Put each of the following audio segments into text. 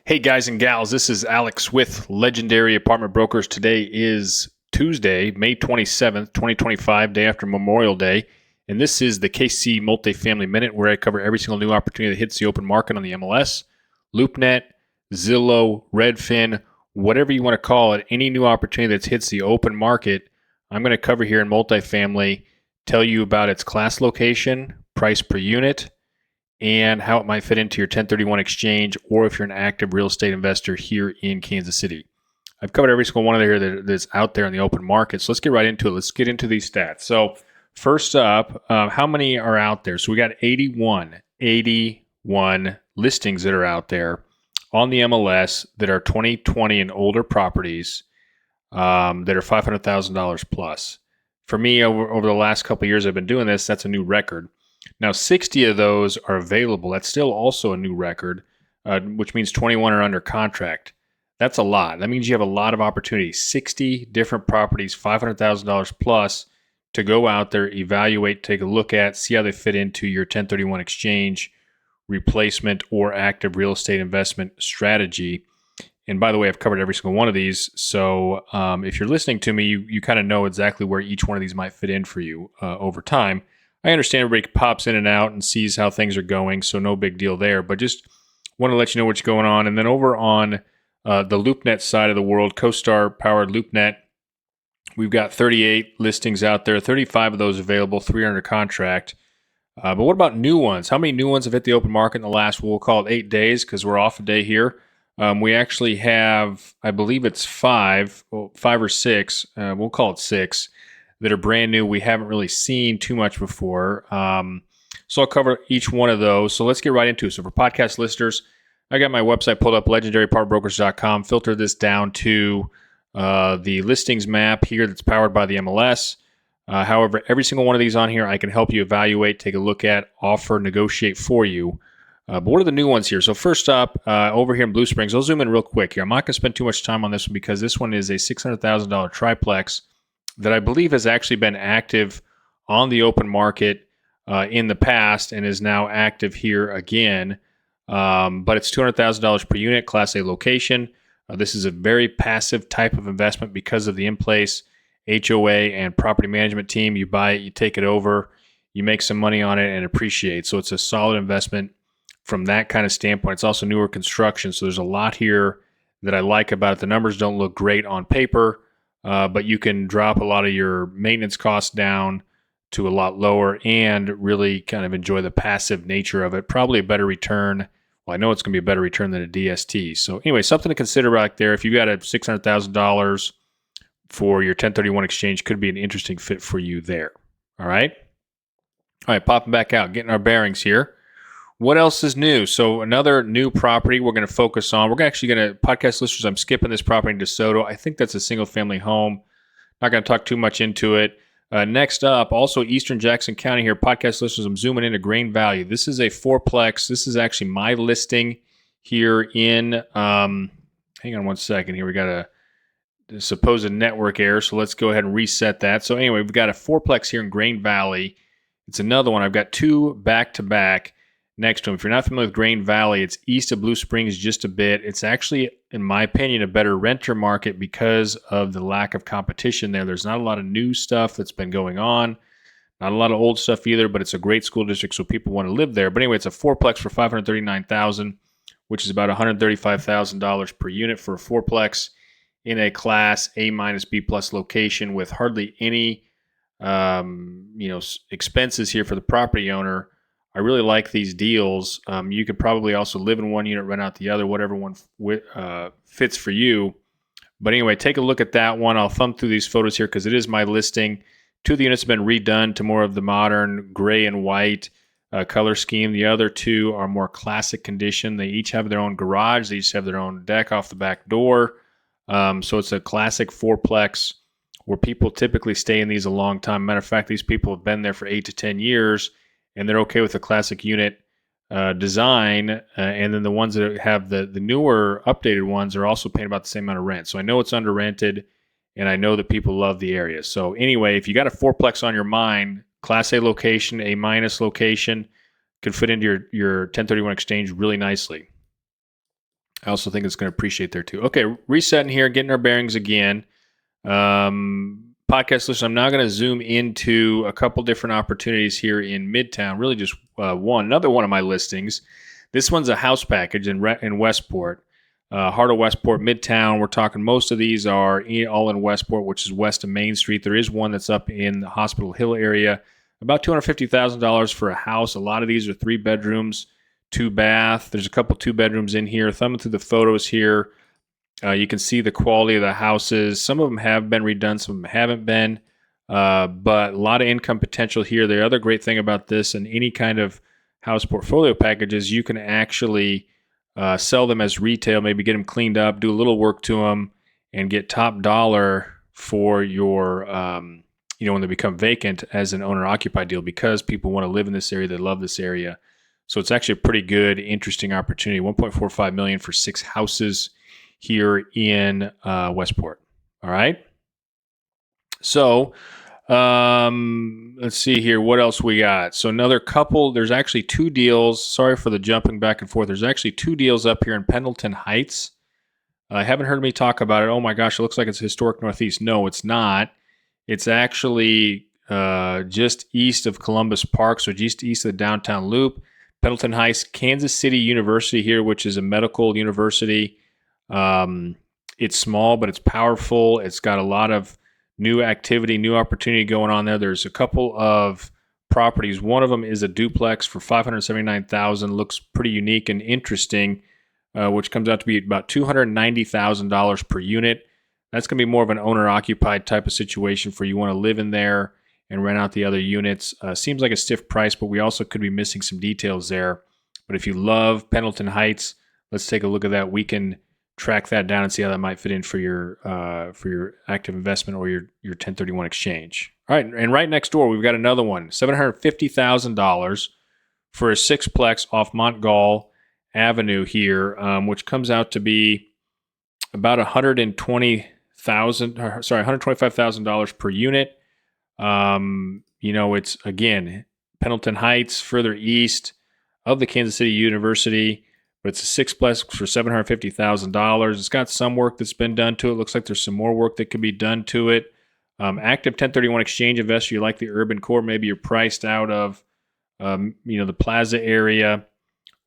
Hey guys and gals, this is Alex with Legendary Apartment Brokers. Today is Tuesday, May 27th, 2025, day after Memorial Day. And this is the KC Multifamily Minute, where I cover every single new opportunity that hits the open market on the MLS, LoopNet, Zillow, Redfin, whatever you want to call it. Any new opportunity that hits the open market, I'm going to cover here in multifamily, tell you about its class location, price per unit, and how it might fit into your 1031 exchange, or if you're an active real estate investor here in Kansas City. I've covered every single one of here that's out there in the open market. So let's get right into it. Let's get into these stats. So first up, how many are out there? So we got 81 listings that are out there on the MLS that are 2020 and older properties that are $500,000 plus. For me, over the last couple of years I've been doing this, that's a new record. Now, 60 of those are available. That's still also a new record, which means 21 are under contract. That's a lot. That means you have a lot of opportunities. 60 different properties, $500,000 plus, to go out there, evaluate, take a look at, see how they fit into your 1031 exchange, replacement, or active real estate investment strategy. And by the way, I've covered every single one of these. So if you're listening to me, you kind of know exactly where each one of these might fit in for you over time. I understand everybody pops in and out and sees how things are going, so no big deal there. But just want to let you know what's going on. And then over on the LoopNet side of the world, CoStar-powered LoopNet, we've got 38 listings out there, 35 of those available, 3 under contract. But what about new ones? How many new ones have hit the open market in the last, we'll call it 8 days, because we're off a day here. We actually have, I believe it's 5 or 6, we'll call it 6, that are brand new. We haven't really seen too much before. So I'll cover each one of those. So let's get right into it. So for podcast listeners, I got my website pulled up, legendarypartbrokers.com, filter this down to the listings map here that's powered by the MLS. However, every single one of these on here, I can help you evaluate, take a look at, offer, negotiate for you. But what are the new ones here? So first up, over here in Blue Springs, I'll zoom in real quick here. I'm not going to spend too much time on this one because this one is a $600,000 triplex that I believe has actually been active on the open market in the past and is now active here again. But it's $200,000 per unit, Class A location. This is a very passive type of investment because of the in-place HOA and property management team. You buy it, you take it over, you make some money on it and appreciate. So it's a solid investment from that kind of standpoint. It's also newer construction, so there's a lot here that I like about it. The numbers don't look great on paper, but you can drop a lot of your maintenance costs down to a lot lower and really kind of enjoy the passive nature of it. Probably a better return. Well, I know it's going to be a better return than a DST. So anyway, something to consider back there. If you got a $600,000 for your 1031 exchange, could be an interesting fit for you there. All right, popping back out, getting our bearings here. What else is new? So another new property we're going to focus on. We're actually going to, podcast listeners, I'm skipping this property in DeSoto. I think that's a single-family home. Not going to talk too much into it. Next up, also Eastern Jackson County here. Podcast listeners, I'm zooming into Grain Valley. This is a fourplex. This is actually my listing here in, hang on one second here. We got a supposed network error, so let's go ahead and reset that. So anyway, we've got a fourplex here in Grain Valley. It's another one. I've got 2 back-to-back next to them. If you're not familiar with Grain Valley, it's east of Blue Springs just a bit. It's actually, in my opinion, a better renter market because of the lack of competition there. There's not a lot of new stuff that's been going on, not a lot of old stuff either, but it's a great school district, so people want to live there. But anyway, it's a fourplex for $539,000, which is about $135,000 per unit for a fourplex in a Class A minus B plus location with hardly any expenses here for the property owner. I really like these deals. You could probably also live in one unit, rent out the other, whatever one fits for you. But anyway, take a look at that one. I'll thumb through these photos here because it is my listing. 2 of the units have been redone to more of the modern gray and white color scheme. The other 2 are more classic condition. They each have their own garage. They each have their own deck off the back door. So it's a classic fourplex where people typically stay in these a long time. Matter of fact, these people have been there for 8 to 10 years. And they're okay with the classic unit design. And then the ones that have the newer, updated ones are also paying about the same amount of rent. So I know it's under rented, and I know that people love the area. So anyway, if you got a fourplex on your mind, Class A location, A minus location, could fit into your 1031 exchange really nicely. I also think it's going to appreciate there too. Okay, resetting here, getting our bearings again. Podcast listeners, I'm now going to zoom into a couple different opportunities here in Midtown. Really, just another one of my listings. This one's a house package in Westport, heart of Westport, Midtown. We're talking most of these are all in Westport, which is west of Main Street. There is one that's up in the Hospital Hill area, about $250,000 for a house. A lot of these are 3 bedrooms, 2 bath. There's a couple 2 bedrooms in here. Thumbing through the photos here. You can see the quality of the houses. Some of them have been redone, some of them haven't been, but a lot of income potential here. The other great thing about this and any kind of house portfolio packages, you can actually sell them as retail, maybe get them cleaned up, do a little work to them, and get top dollar for your, when they become vacant as an owner-occupied deal because people want to live in this area, they love this area. So it's actually a pretty good, interesting opportunity. $1.45 million for 6 houses here in Westport. All right. So let's see here. What else we got? So another couple. There's actually 2 deals. Sorry for the jumping back and forth. There's actually 2 deals up here in Pendleton Heights. I haven't heard me talk about it. Oh my gosh, it looks like it's historic Northeast. No, it's not. It's actually just east of Columbus Park, so just east of the downtown loop. Pendleton Heights, Kansas City University here, which is a medical university. It's small, but it's powerful. It's got a lot of new activity, new opportunity going on there. There's a couple of properties. One of them is a duplex for $579,000. Looks pretty unique and interesting, which comes out to be about $290,000 per unit. That's going to be more of an owner-occupied type of situation for you want to live in there and rent out the other units. Seems like a stiff price, but we also could be missing some details there. But if you love Pendleton Heights, let's take a look at that. We can track that down and see how that might fit in for your active investment or your 1031 exchange. All right, and right next door we've got another one, $750,000 for a 6-plex off Montgall Avenue here, which comes out to be about $125,000 per unit. It's again Pendleton Heights, further east of the Kansas City University. But it's a 6-plex for $750,000. It's got some work that's been done to it. Looks like there's some more work that could be done to it. Active 1031 exchange investor, you like the urban core, maybe you're priced out of, the Plaza area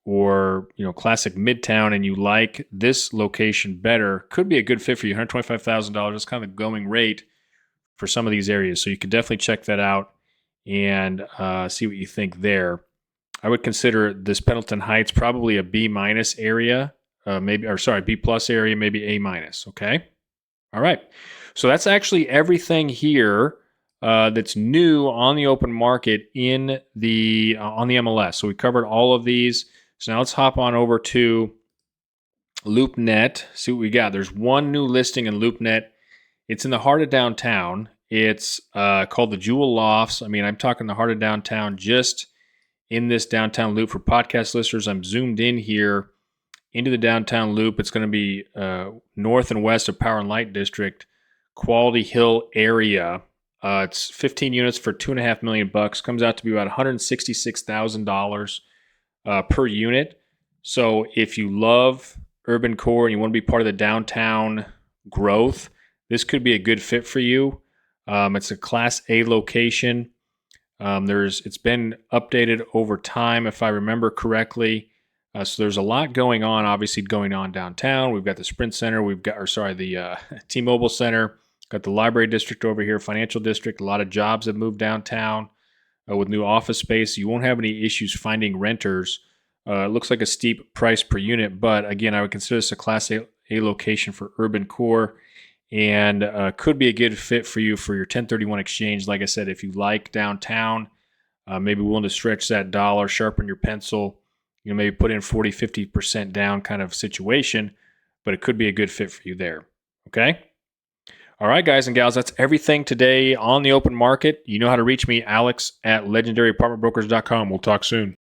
or, classic Midtown, and you like this location better. Could be a good fit for you. $125,000 is kind of the going rate for some of these areas. So you could definitely check that out and see what you think there. I would consider this Pendleton Heights probably a B- area, B+ area, maybe A-. Okay. All right. So that's actually everything here that's new on the open market on the MLS. So we covered all of these. So now let's hop on over to LoopNet, see what we got. There's one new listing in LoopNet. It's in the heart of downtown. It's called the Jewel Lofts. I'm talking the heart of downtown, just in this downtown loop. For podcast listeners, I'm zoomed in here into the downtown loop. It's going to be north and west of Power and Light District, Quality Hill area. It's 15 units for $2.5 million. Comes out to be about $166,000 per unit. So if you love urban core and you want to be part of the downtown growth, this could be a good fit for you. It's a Class A location. It's been updated over time, if I remember correctly. So there's a lot going on, obviously going on downtown. We've got the Sprint Center. The T-Mobile Center. Got the Library District over here, Financial District. A lot of jobs have moved downtown with new office space. You won't have any issues finding renters. It looks like a steep price per unit, but again, I would consider this a Class A location for urban core. And could be a good fit for you for your 1031 exchange. Like I said, if you like downtown, maybe willing to stretch that dollar, sharpen your pencil, maybe put in 40-50% down kind of situation, but it could be a good fit for you there. Okay? All right, guys and gals, that's everything today on the open market. You know how to reach me, Alex at legendaryapartmentbrokers.com. We'll talk soon.